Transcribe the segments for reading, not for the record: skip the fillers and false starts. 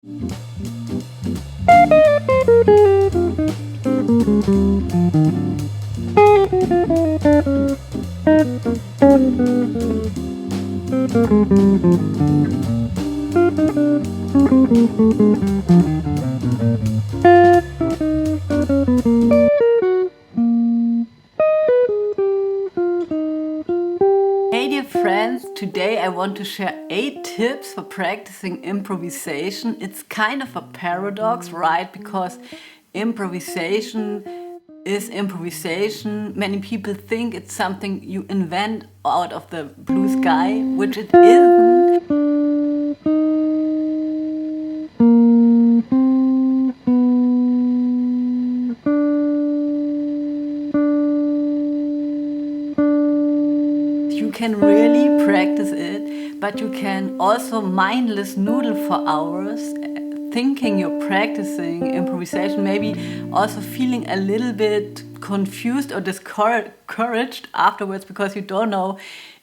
Hey dear friends, today I want to share 8 tips for practicing improvisation. It's kind of a paradox, right? Because improvisation is improvisation. Many people think it's something you invent out of the blue sky, which it isn't. You can really practice it, but you can also mindless noodle for hours, thinking you're practicing improvisation, maybe also feeling a little bit confused or discouraged afterwards because you don't know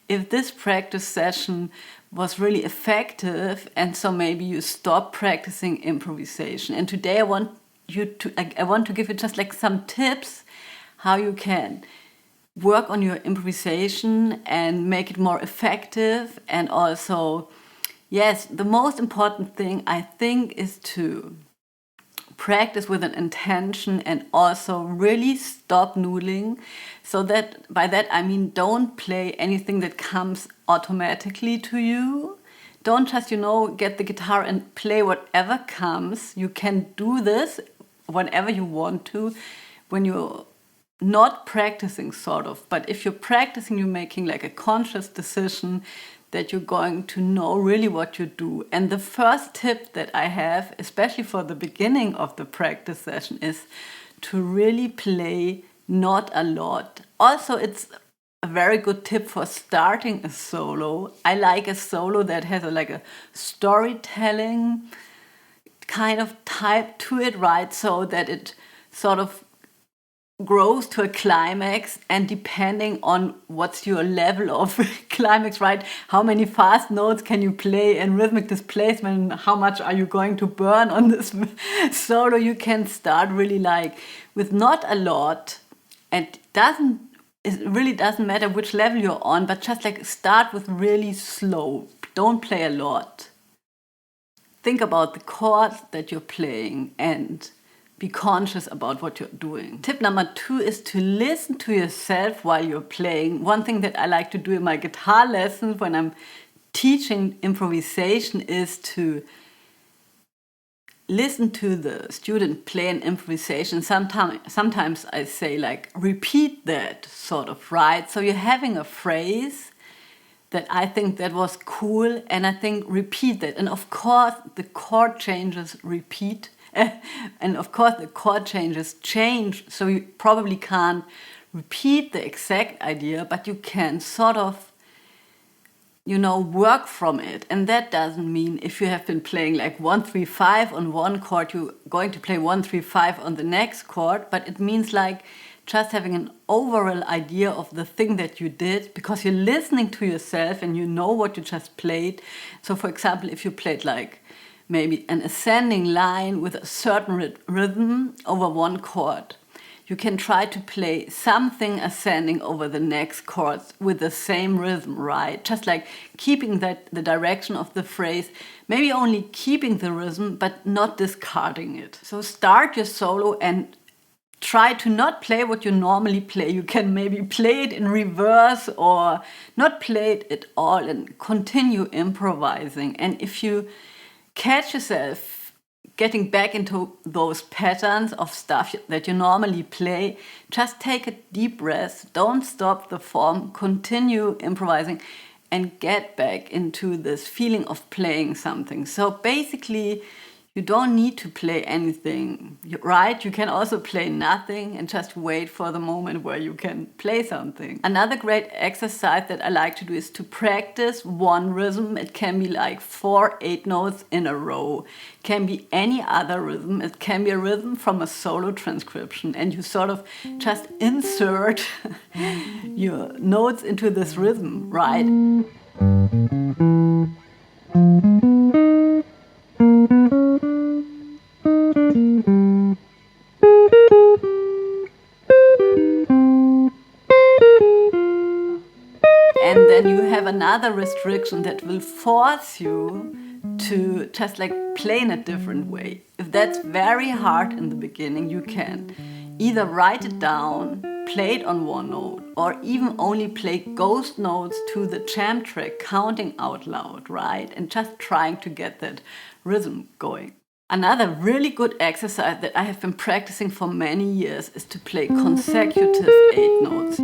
if this practice session was really effective, and so maybe you stop practicing improvisation. And today I want to give you just like some tips how you can work on your improvisation and make it more effective. And also, yes, the most important thing I think is to practice with an intention and also really stop noodling. So that by that I mean don't play anything that comes automatically to you. Don't just, get the guitar and play whatever comes. You can do this whenever you want to when you're not practicing, sort of. But if you're practicing, you're making like a conscious decision that you're going to know really what you do. And the first tip that I have, especially for the beginning of the practice session, is to really play not a lot. Also, it's a very good tip for starting a solo. I like a solo that has a storytelling kind of type to it, right? So that it sort of grows to a climax, and depending on what's your level of climax, right? How many fast notes can you play and rhythmic displacement? How much are you going to burn on this solo? You can start really with not a lot, and it really doesn't matter which level you're on, but just start with really slow. Don't play a lot. Think about the chords that you're playing and be conscious about what you're doing. Tip number 2 is to listen to yourself while you're playing. One thing that I like to do in my guitar lessons when I'm teaching improvisation is to listen to the student play an improvisation. Sometimes I say repeat that, sort of, right? So you're having a phrase that I think that was cool, and I think repeat that. And of course the chord changes repeat. And of course the chord changes change, so you probably can't repeat the exact idea, but you can sort of, work from it. And that doesn't mean if you have been playing 1-3-5 on one chord, you're going to play 1-3-5 on the next chord, but it means just having an overall idea of the thing that you did, because you're listening to yourself and you know what you just played. So for example, if you played maybe an ascending line with a certain rhythm over one chord, you can try to play something ascending over the next chords with the same rhythm, right? Just keeping the direction of the phrase, maybe only keeping the rhythm, but not discarding it. So start your solo and try to not play what you normally play. You can maybe play it in reverse or not play it at all and continue improvising. And if you catch yourself getting back into those patterns of stuff that you normally play, just take a deep breath, don't stop the form, continue improvising, and get back into this feeling of playing something. So basically, you don't need to play anything, right? You can also play nothing and just wait for the moment where you can play something. Another great exercise that I like to do is to practice one rhythm. It can be 4-8 notes in a row. It can be any other rhythm. It can be a rhythm from a solo transcription, and you sort of just insert your notes into this rhythm, right? another restriction that will force you to just like play in a different way. If that's very hard in the beginning, you can either write it down, play it on one note, or even only play ghost notes to the jam track, counting out loud, right? And just trying to get that rhythm going. Another really good exercise that I have been practicing for many years is to play consecutive 8 notes.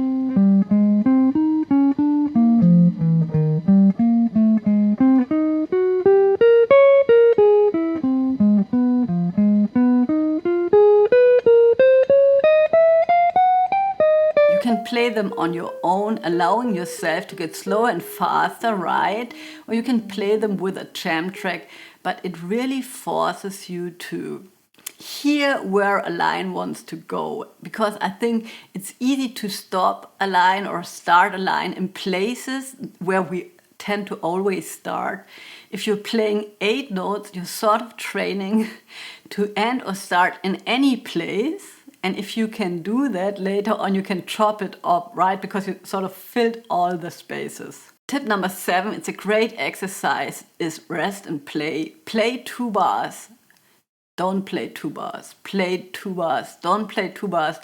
You can play them on your own, allowing yourself to get slower and faster, right? Or you can play them with a jam track, but it really forces you to hear where a line wants to go, because I think it's easy to stop a line or start a line in places where we tend to always start. If you're playing 8 notes, you're sort of training to end or start in any place. And if you can do that, later on you can chop it up, right? Because you sort of filled all the spaces. Tip number 7, it's a great exercise, is rest and play. Play 2 bars. Don't play 2 bars. Play 2 bars. Don't play 2 bars.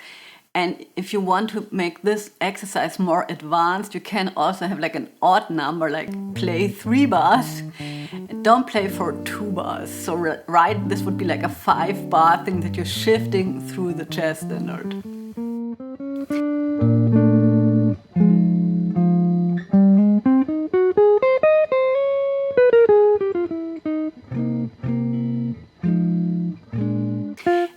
And if you want to make this exercise more advanced, you can also have like an odd number, like play 3 bars. Don't play for 2 bars. So right, this would be like a 5 bar thing that you're shifting through the jazz standard.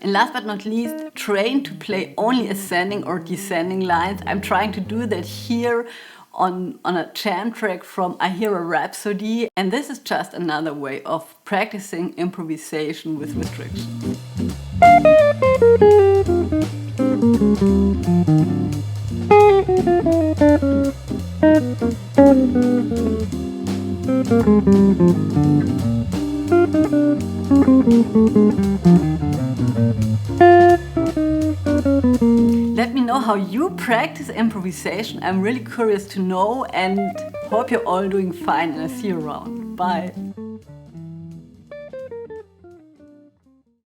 And last but not least, train to play only ascending or descending lines. I'm trying to do that here on a jam track from I Hear a Rhapsody. And this is just another way of practicing improvisation with restriction. Let me know how you practice improvisation. I'm really curious to know, and hope you're all doing fine, and I'll see you around. Bye.